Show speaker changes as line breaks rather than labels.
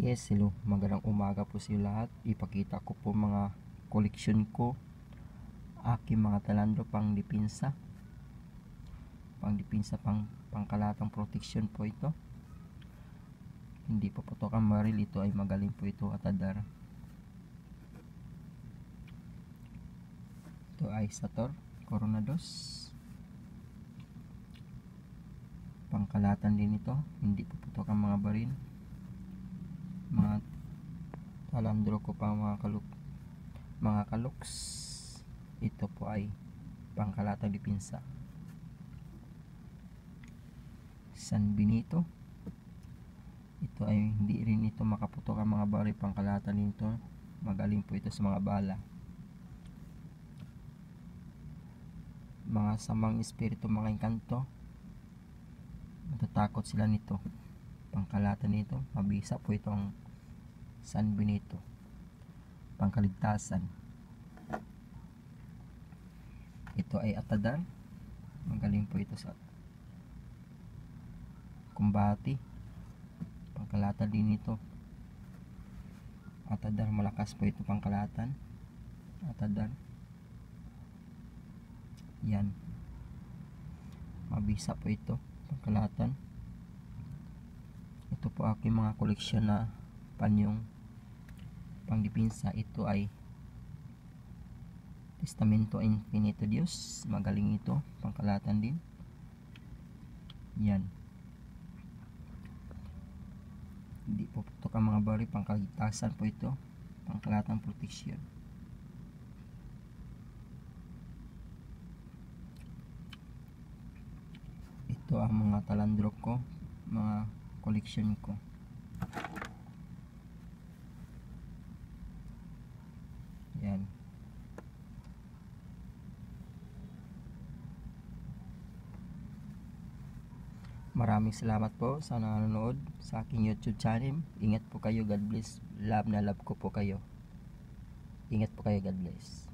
Yes, hello. Magandang umaga po sa iyo lahat. Ipakita ko po mga koleksyon ko. Aking mga talandro pang pangkalatang protection po ito. Hindi po putokan baril. Ito ay magaling po ito atadar. Ito ay Sator Coronados. Pangkalatan din ito. Hindi po putokan mga baril. Mga talandro ko pa mga kaluks. Ito po ay pangkalatang dipinsa. San Benito. Ito ay hindi rin ito makaputok ang mga baril, pangkalatan nito. Magaling po ito sa mga bala. Mga samang espiritu, mga engkanto, matatakot sila nito. Pangkalatan nito, mabisa po itong San Benito. Pangkaligtasan. Ito ay atadar. Magaling po ito sa kumbati. Pangkalatan din ito. Atadar, malakas po ito pangkalatan. Atadar. Yan. Mabisa po ito pangkalatan. Ito po aking mga koleksyon na panyong pangdipinsa. Ito ay Testamento Infinito Dios. Magaling ito, pangkalatan din. Yan. Hindi po putok ang mga baril, pangkaligtasan po ito, pangkalatang protection. Ito ang mga talandro ko, mga koleksyon ko. Yan. Maraming salamat po sa nanonood sa aking YouTube channel. Ingat po kayo. God bless. Love na love ko po kayo. Ingat po kayo. God bless.